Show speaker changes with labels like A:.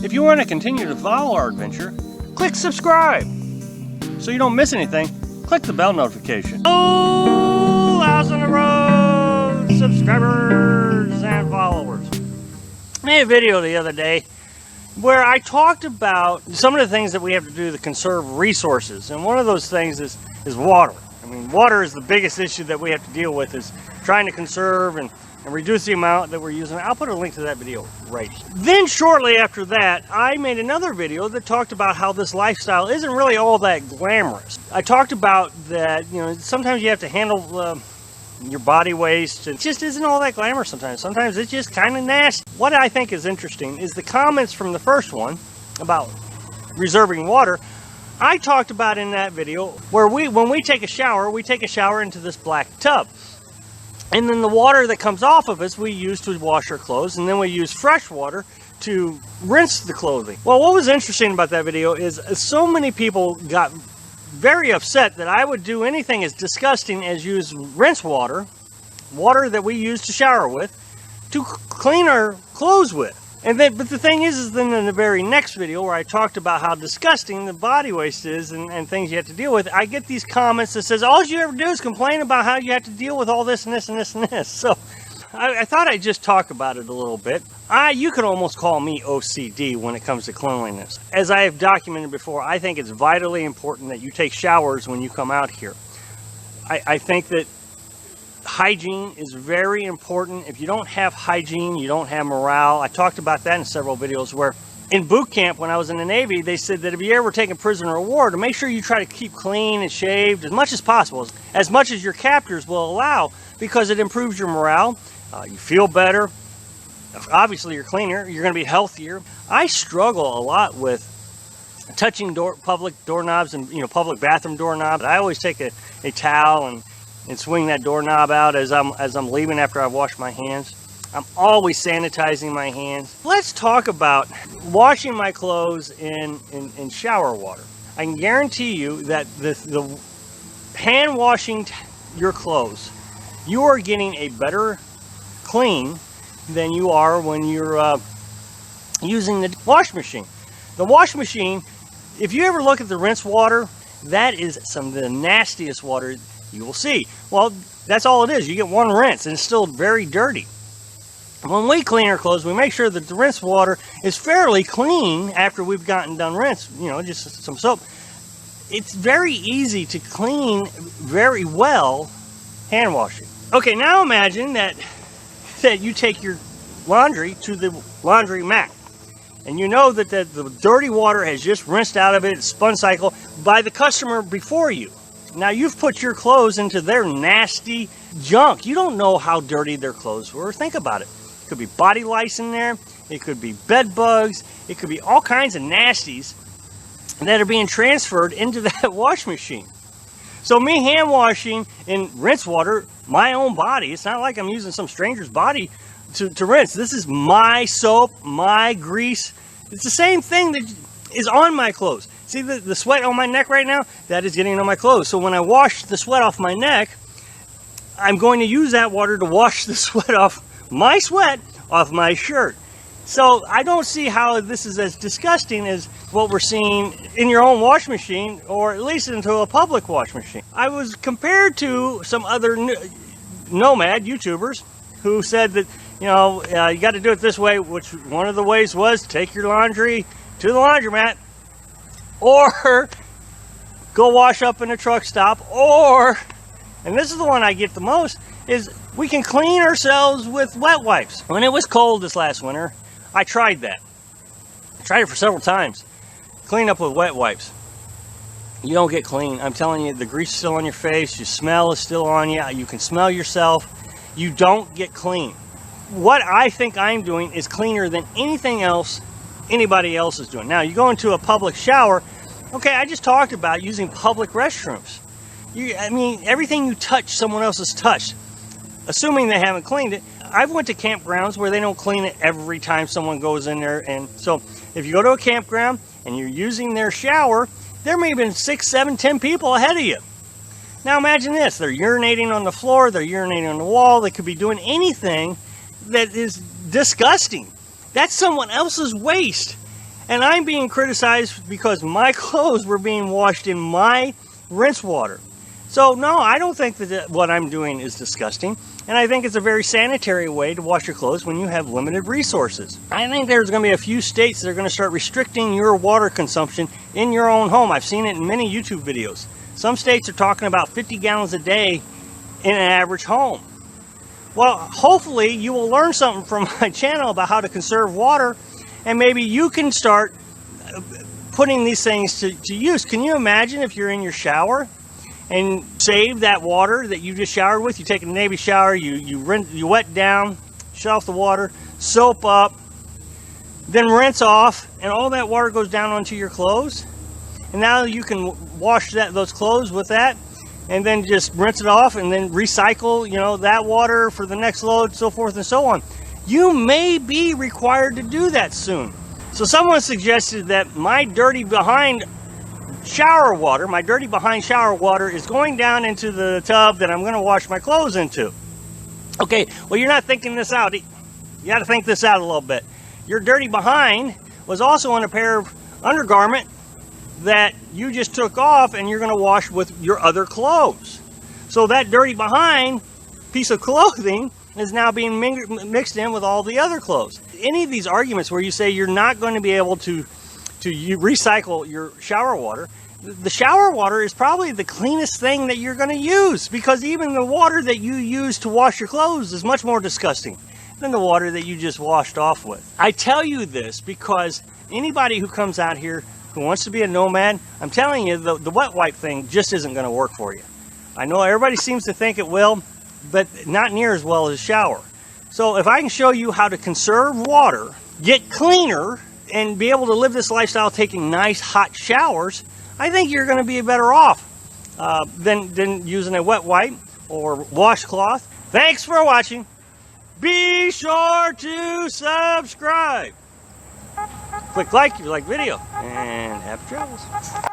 A: If you want to continue to follow our adventure, click subscribe. So you don't miss anything, click the bell notification. Oh, House on the Road subscribers and followers. I made a video the other day where I talked about some of the things that we have to do to conserve resources. And one of those things is water. I mean, water is the biggest issue that we have to deal with, is trying to conserve and reduce the amount that we're using. I'll put a link to that video right here. Then shortly after that, I made another video that talked about how this lifestyle isn't really all that glamorous. I talked about that, you know, sometimes you have to handle your body waste. It just isn't all that glamorous sometimes. Sometimes it's just kind of nasty. What I think is interesting is the comments from the first one about reserving water. I talked about in that video where when we take a shower into this black tub. And then the water that comes off of us, we use to wash our clothes, and then we use fresh water to rinse the clothing. Well, what was interesting about that video is so many people got very upset that I would do anything as disgusting as use rinse water that we use to shower with, to clean our clothes with. But the thing is then in the very next video where I talked about how disgusting the body waste is and things you have to deal with, I get these comments that says, all you ever do is complain about how you have to deal with all this and this and this and this. So I thought I'd just talk about it a little bit. You could almost call me OCD when it comes to cleanliness. As I have documented before, I think it's vitally important that you take showers when you come out here. I think that hygiene is very important. If you don't have hygiene, you don't have morale. I talked about that in several videos where in boot camp when I was in the Navy, they said that if you ever take a prisoner of war, to make sure you try to keep clean and shaved as much as possible, as much as your captors will allow, because it improves your morale. You feel better. Obviously, you're cleaner. You're going to be healthier. I struggle a lot with touching public doorknobs and public bathroom doorknobs. I always take a towel and swing that doorknob out as I'm leaving after I've washed my hands. I'm always sanitizing my hands. Let's talk about washing my clothes in shower water. I can guarantee you that the hand washing your clothes, you are getting a better clean than you are when you're using the wash machine. The wash machine, if you ever look at the rinse water, that is some of the nastiest water you will see. Well, that's all it is. You get one rinse and it's still very dirty. When we clean our clothes, we make sure that the rinse water is fairly clean after we've gotten done rinse, just some soap. It's very easy to clean very well hand washing. Okay, now imagine that you take your laundry to the laundry mat. And you know that the dirty water has just rinsed out of it, spun cycle, by the customer before you. Now you've put your clothes into their nasty junk. You don't know how dirty their clothes were. Think about it. It could be body lice in there. It could be bed bugs. It could be all kinds of nasties that are being transferred into that wash machine. So me hand washing in rinse water, my own body, it's not like I'm using some stranger's body to rinse. This is my soap, my grease. It's the same thing that is on my clothes. See the sweat on my neck right now? That is getting on my clothes. So when I wash the sweat off my neck, I'm going to use that water to wash the sweat off my shirt. So I don't see how this is as disgusting as what we're seeing in your own wash machine, or at least into a public wash machine. I was compared to some other nomad YouTubers who said that, you got to do it this way, which one of the ways was take your laundry to the laundromat, or go wash up in a truck stop, or, and this is the one I get the most, is we can clean ourselves with wet wipes. When it was cold this last winter, I tried that. I tried it for several times. Clean up with wet wipes. You don't get clean. I'm telling you, the grease is still on your face, your smell is still on you, you can smell yourself. You don't get clean. What I think I'm doing is cleaner than anything else anybody else is doing. Now, you go into a public shower. Okay, I just talked about using public restrooms. Everything you touch, someone else has touched, assuming they haven't cleaned it. I've went to campgrounds where they don't clean it every time someone goes in there. And so if you go to a campground and you're using their shower, there may have been 6, 7, 10 people ahead of you. Now imagine this. They're urinating on the floor. They're urinating on the wall. They could be doing anything that is disgusting. That's someone else's waste. And I'm being criticized because my clothes were being washed in my rinse water. So no, I don't think that what I'm doing is disgusting. And I think it's a very sanitary way to wash your clothes when you have limited resources. I think there's going to be a few states that are going to start restricting your water consumption in your own home. I've seen it in many YouTube videos. Some states are talking about 50 gallons a day in an average home. Well, hopefully you will learn something from my channel about how to conserve water, and maybe you can start putting these things to use. Can you imagine if you're in your shower and save that water that you just showered with? You take a Navy shower, you wet down, shut off the water, soap up, then rinse off, and all that water goes down onto your clothes. And now you can wash those clothes with that, and then just rinse it off, and then recycle, that water for the next load, so forth and so on. You may be required to do that soon. So someone suggested that my dirty behind shower water is going down into the tub that I'm going to wash my clothes into. Okay, well, you're not thinking this out. You got to think this out a little bit. Your dirty behind was also on a pair of undergarment that you just took off, and you're going to wash with your other clothes. So that dirty behind piece of clothing is now being mixed in with all the other clothes. Any of these arguments where you say you're not going to be able to recycle your shower water, the shower water is probably the cleanest thing that you're going to use, because even the water that you use to wash your clothes is much more disgusting than the water that you just washed off with. I tell you this because anybody who comes out here who wants to be a nomad, I'm telling you, the wet wipe thing just isn't going to work for you. I know everybody seems to think it will, but not near as well as a shower. So if I can show you how to conserve water, get cleaner, and be able to live this lifestyle taking nice hot showers, I think you're going to be better off than using a wet wipe or washcloth. Thanks for watching. Be sure to subscribe. Click like if you like the video, and happy travels.